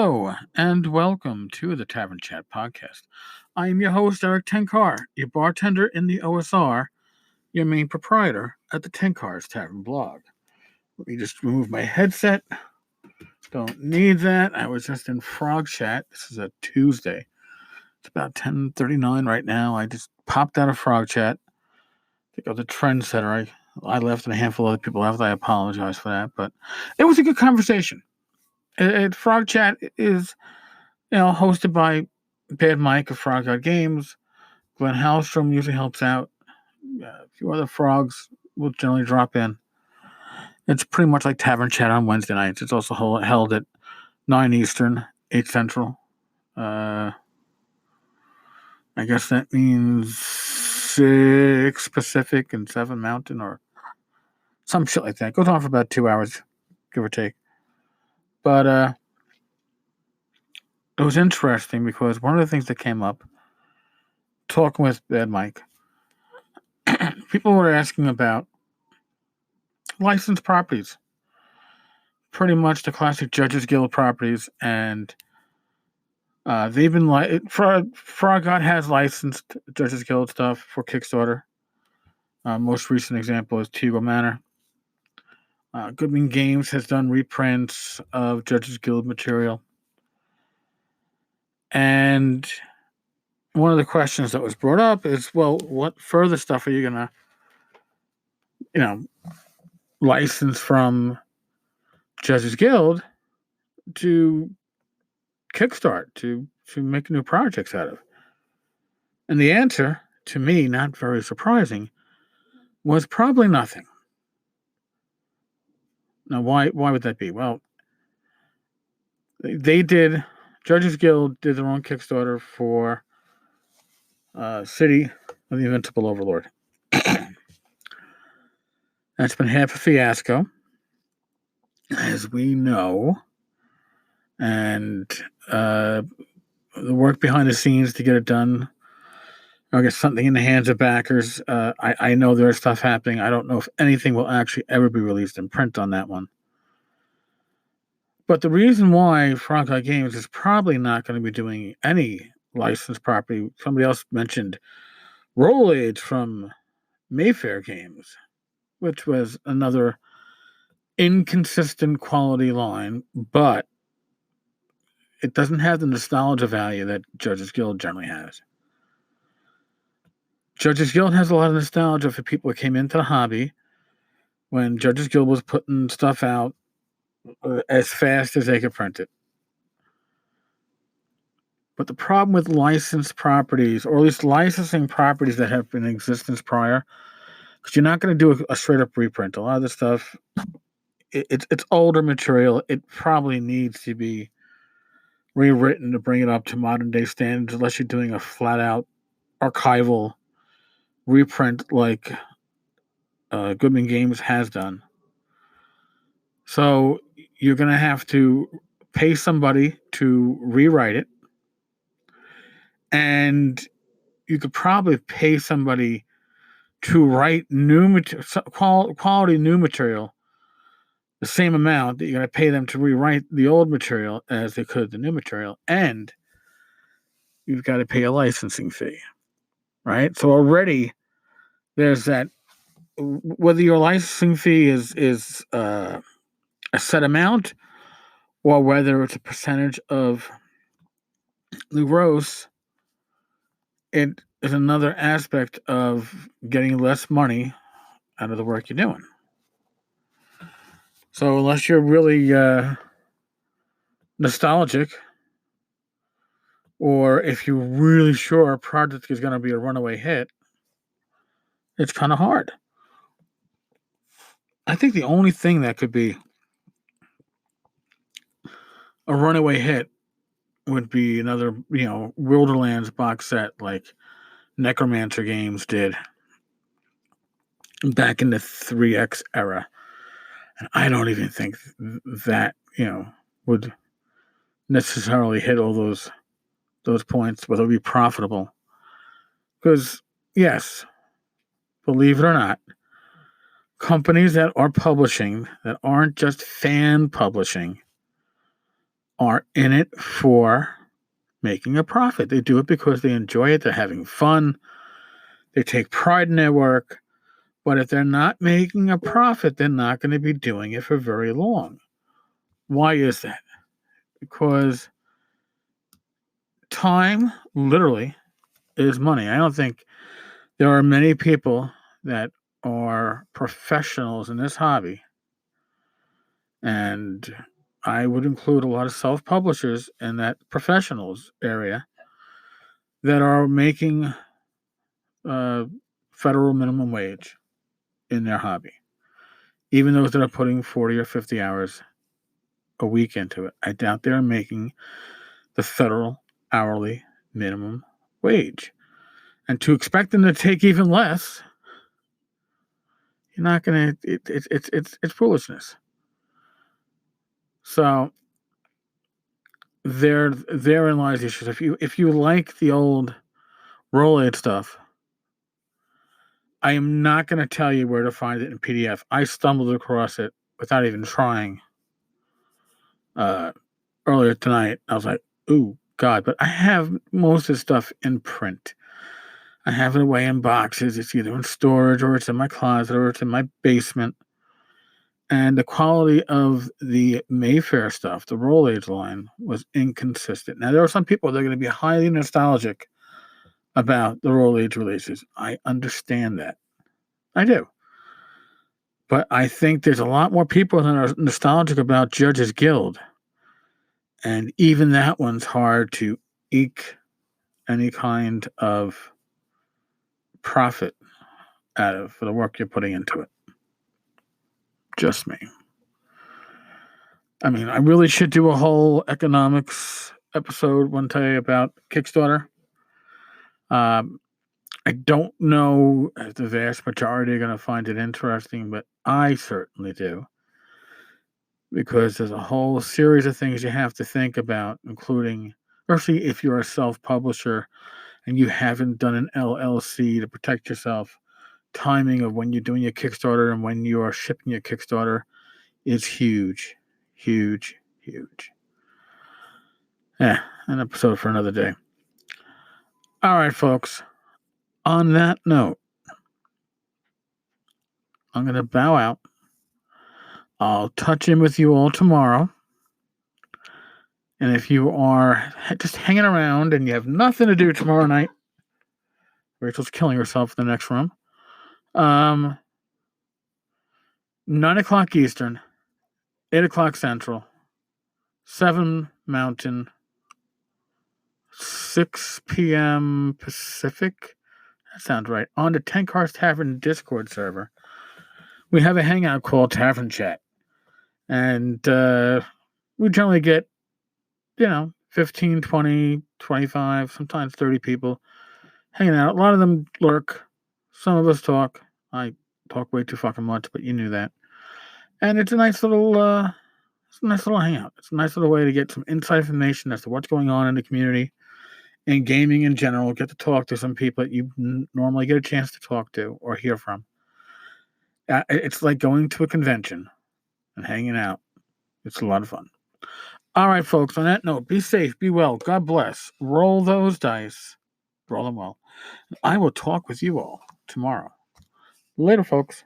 Hello, and welcome to the Tavern Chat podcast. I am your host, Eric Tenkar, your bartender in the OSR, your main proprietor at the Tenkar's Tavern blog. Let me just remove my headset. Don't need that. I was just in Frog Chat. This is a Tuesday. It's about 10:39 right now. I just popped out of Frog Chat. I think I was a trendsetter. I left and a handful of other people left. I apologize for that, but it was a good conversation. Frog Chat is hosted by Bad Mike of Frog God Games. Glenn Hallstrom usually helps out. A few other frogs will generally drop in. It's pretty much like Tavern Chat on Wednesday nights. It's also held at 9 Eastern, 8 Central. I guess that means 6 Pacific and 7 Mountain or some shit like that. It goes on for about 2 hours, give or take. But it was interesting because one of the things that came up, talking with Bad Mike, people were asking about licensed properties. Pretty much the classic Judges Guild properties, and they've been Frog God has licensed Judges Guild stuff for Kickstarter. Most recent example is Teagle Manor. Goodman Games has done reprints of Judges Guild material. And one of the questions that was brought up is, well, what further stuff are you going to, license from Judges Guild to kickstart, to make new projects out of? And the answer, to me, not very surprising, was probably nothing. Now, why would that be? Well, Judges Guild did their own Kickstarter for City of the Invincible Overlord. That's been half a fiasco, as we know. And the work behind the scenes to get it done, or get something in the hands of backers. I know there's stuff happening. I don't know if anything will actually ever be released in print on that one. But the reason why Frog God Games is probably not going to be doing any licensed property, somebody else mentioned Roll Age from Mayfair Games, which was another inconsistent quality line, but it doesn't have the nostalgia value that Judges Guild generally has. Judges Guild has a lot of nostalgia for people who came into the hobby when Judges Guild was putting stuff out as fast as they could print it. But the problem with licensed properties, or at least licensing properties that have been in existence prior, because you're not going to do a straight-up reprint. A lot of the stuff, it's older material. It probably needs to be rewritten to bring it up to modern-day standards, unless you're doing a flat-out archival reprint like Goodman Games has done. So you're going to have to pay somebody to rewrite it, and you could probably pay somebody to write new quality new material the same amount that you're going to pay them to rewrite the old material as they could the new material, and you've got to pay a licensing fee, right? So already there's that. Whether your licensing fee is a set amount or whether it's a percentage of the gross, it is another aspect of getting less money out of the work you're doing. So unless you're really nostalgic, or if you're really sure a project is going to be a runaway hit, it's kind of hard. I think the only thing that could be a runaway hit would be another, Wilderlands box set like Necromancer Games did back in the 3X era. And I don't even think that, would necessarily hit all those points, but it'll be profitable. Because, yes, believe it or not, companies that are publishing, that aren't just fan publishing, are in it for making a profit. They do it because they enjoy it. They're having fun. They take pride in their work. But if they're not making a profit, they're not going to be doing it for very long. Why is that? Because time literally is money. I don't think there are many people that are professionals in this hobby, and I would include a lot of self-publishers in that professionals area that are making federal minimum wage in their hobby. Even those that are putting 40 or 50 hours a week into it, I doubt they're making the federal hourly minimum wage. And to expect them to take even less, you're not going to. It's foolishness. So therein lies the issues. If you like the old Rolade stuff, I am not going to tell you where to find it in PDF. I stumbled across it without even trying earlier tonight. I was like, ooh, God. But I have most of the stuff in print. I have it away in boxes. It's either in storage or it's in my closet or it's in my basement. And the quality of the Mayfair stuff, the Rolaids line, was inconsistent. Now, there are some people that are going to be highly nostalgic about the Rolaids releases. I understand that. I do. But I think there's a lot more people that are nostalgic about Judge's Guild. And even that one's hard to eke any kind of profit out of for the work you're putting into it. Just me. I mean, I really should do a whole economics episode one day about Kickstarter. I don't know if the vast majority are going to find it interesting, but I certainly do. Because there's a whole series of things you have to think about, including, especially if you're a self-publisher and you haven't done an LLC to protect yourself, timing of when you're doing your Kickstarter and when you are shipping your Kickstarter is huge, huge, huge. Yeah, an episode for another day. All right, folks. On that note, I'm going to bow out. I'll touch in with you all tomorrow. And if you are just hanging around and you have nothing to do tomorrow night, Rachel's killing herself in the next room. 9 o'clock Eastern, 8 o'clock Central, 7 Mountain, 6 p.m. Pacific. That sounds right. On the 10 Cars Tavern Discord server, we have a hangout called Tavern Chat. And we generally get, 15, 20, 25, sometimes 30 people hanging out. A lot of them lurk. Some of us talk. I talk way too fucking much, but you knew that. And it's a nice little hangout. It's a nice little way to get some inside information as to what's going on in the community and gaming in general. Get to talk to some people that you normally get a chance to talk to or hear from. It's like going to a convention and hanging out. It's a lot of fun. All right, folks, on that note, be safe, be well, God bless. Roll those dice. Roll them well. I will talk with you all tomorrow. Later, folks.